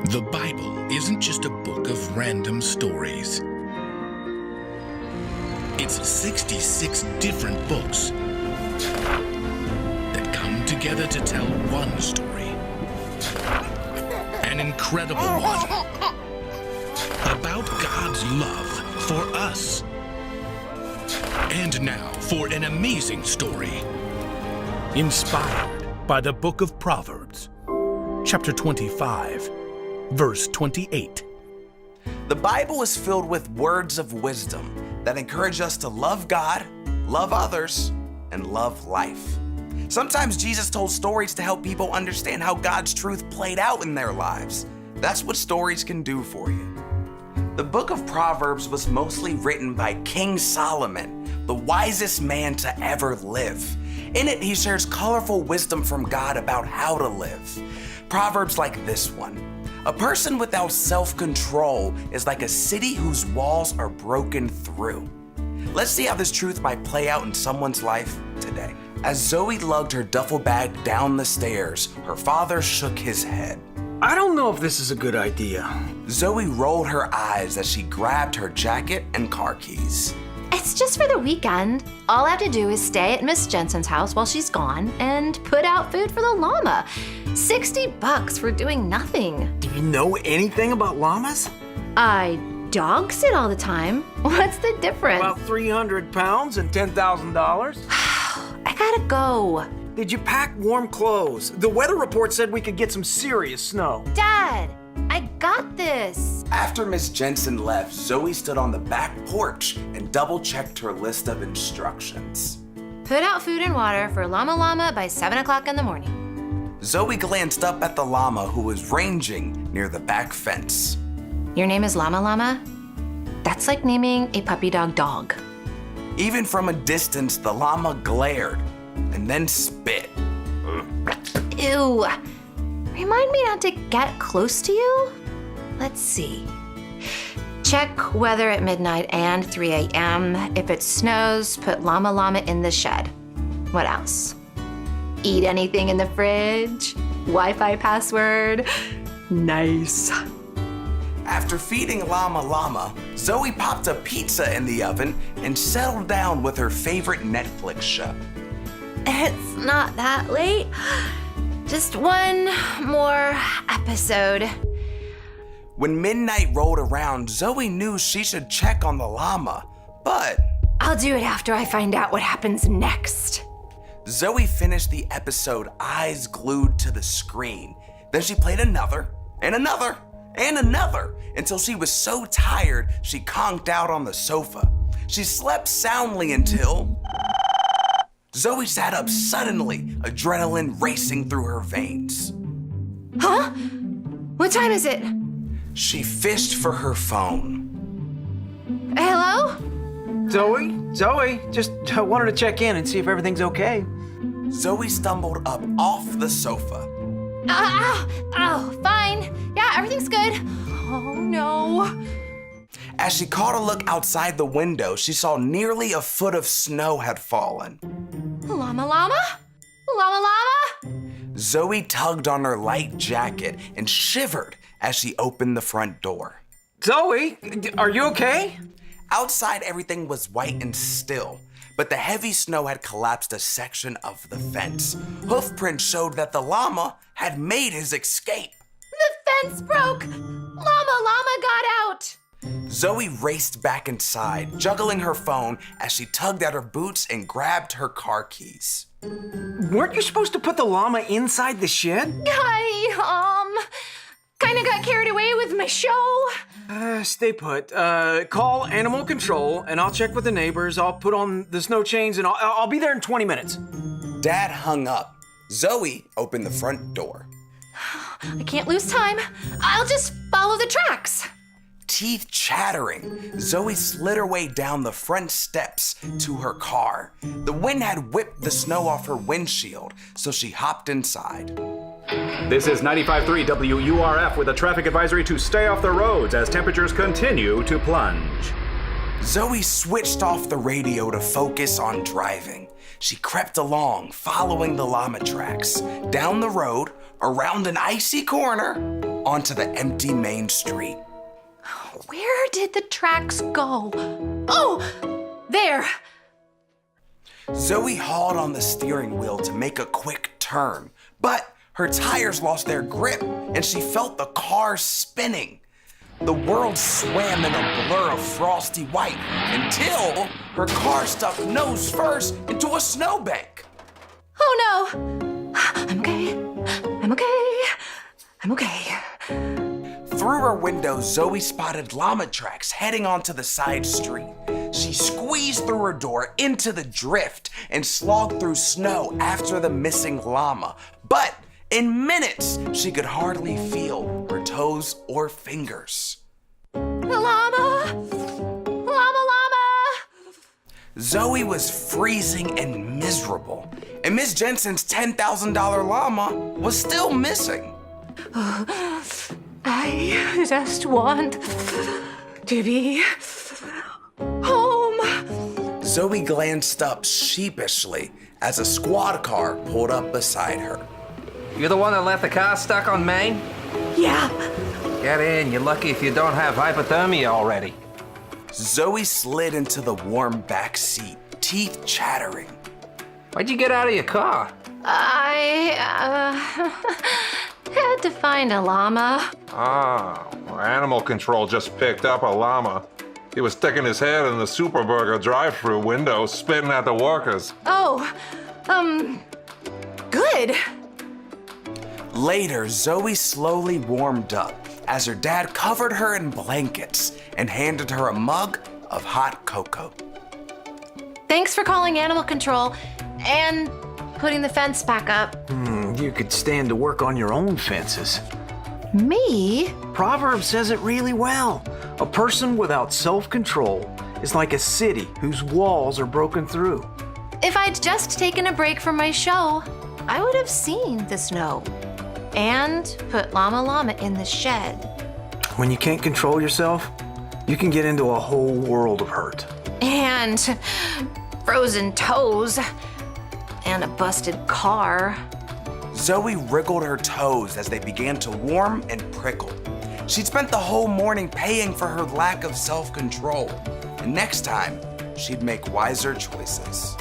The Bible isn't just a book of random stories. It's 66 different books that come together to tell one story. An incredible one. About God's love for us. And now for an amazing story. Inspired by the book of Proverbs, chapter 25, verse 28. The Bible is filled with words of wisdom that encourage us to love God, love others, and love life. Sometimes Jesus told stories to help people understand how God's truth played out in their lives. That's what stories can do for you. The book of Proverbs was mostly written by King Solomon, the wisest man to ever live. In it, he shares colorful wisdom from God about how to live. Proverbs like this one. A person without self-control is like a city whose walls are broken through. Let's see how this truth might play out in someone's life today. As Zoe lugged her duffel bag down the stairs, her father shook his head. I don't know if this is a good idea. Zoe rolled her eyes as she grabbed her jacket and car keys. It's just for the weekend. All I have to do is stay at Miss Jensen's house while she's gone and put out food for the llama. $60 for doing nothing. Do you know anything about llamas? I dog sit all the time. What's the difference? About 300 pounds and $10,000? I gotta go. Did you pack warm clothes? The weather report said we could get some serious snow. Dad, I got this. After Miss Jensen left, Zoe stood on the back porch and double-checked her list of instructions. Put out food and water for Llama Llama by 7 o'clock in the morning. Zoe glanced up at the llama who was ranging near the back fence. Your name is Llama Llama? That's like naming a puppy dog dog. Even from a distance, the llama glared and then spit. Ew. Remind me not to get close to you? Let's see. Check weather at midnight and 3 a.m. If it snows, put Llama Llama in the shed. What else? Eat anything in the fridge? Wi-Fi password? Nice. After feeding Llama Llama, Zoe popped a pizza in the oven and settled down with her favorite Netflix show. It's not that late. Just one more episode. When midnight rolled around, Zoe knew she should check on the llama, but I'll do it after I find out what happens next. Zoe finished the episode eyes glued to the screen. Then she played another, and another, and another, until she was so tired she conked out on the sofa. She slept soundly until Zoe sat up suddenly, adrenaline racing through her veins. Huh? What time is it? She fished for her phone. Hello? Zoe, just wanted to check in and see if everything's okay. Zoe stumbled up off the sofa. Fine. Yeah, everything's good. Oh, no. As she caught a look outside the window, she saw nearly a foot of snow had fallen. Llama Llama? Llama Llama? Zoe tugged on her light jacket and shivered as she opened the front door. Zoe, are you okay? Outside, everything was white and still, but the heavy snow had collapsed a section of the fence. Hoofprints showed that the llama had made his escape. The fence broke. Llama Llama got out. Zoe raced back inside, juggling her phone as she tugged at her boots and grabbed her car keys. Weren't you supposed to put the llama inside the shed? I, kinda got carried away with my show. Stay put. Call animal control and I'll check with the neighbors. I'll put on the snow chains and I'll be there in 20 minutes. Dad hung up. Zoe opened the front door. I can't lose time. I'll just follow the tracks. Teeth chattering, Zoe slid her way down the front steps to her car. The wind had whipped the snow off her windshield, so she hopped inside. This is 95.3 WURF with a traffic advisory to stay off the roads as temperatures continue to plunge. Zoe switched off the radio to focus on driving. She crept along, following the llama tracks, down the road, around an icy corner, onto the empty main street. Where did the tracks go? Oh, there. Zoe hauled on the steering wheel to make a quick turn, but her tires lost their grip and she felt the car spinning. The world swam in a blur of frosty white until her car stuck nose first into a snowbank. Oh no. I'm okay. I'm okay. I'm okay. Through her window, Zoe spotted llama tracks heading onto the side street. She squeezed through her door into the drift and slogged through snow after the missing llama. But in minutes, she could hardly feel her toes or fingers. Llama! Llama! Zoe was freezing and miserable, and Miss Jensen's $10,000 llama was still missing. I just want to be home. Zoe glanced up sheepishly as a squad car pulled up beside her. You're the one that left the car stuck on Main? Yeah. Get in. You're lucky if you don't have hypothermia already. Zoe slid into the warm back seat, teeth chattering. Why'd you get out of your car? I had to find a llama. Ah, well, animal control just picked up a llama. He was sticking his head in the Superburger drive-thru window, spitting at the workers. Oh, good. Later, Zoe slowly warmed up as her dad covered her in blankets and handed her a mug of hot cocoa. Thanks for calling animal control and putting the fence back up. You could stand to work on your own fences. Me? Proverbs says it really well. A person without self-control is like a city whose walls are broken through. If I'd just taken a break from my show, I would have seen the snow and put Llama in the shed. When you can't control yourself, you can get into a whole world of hurt. And frozen toes and a busted car. Zoe wriggled her toes as they began to warm and prickle. She'd spent the whole morning paying for her lack of self-control, and next time, she'd make wiser choices.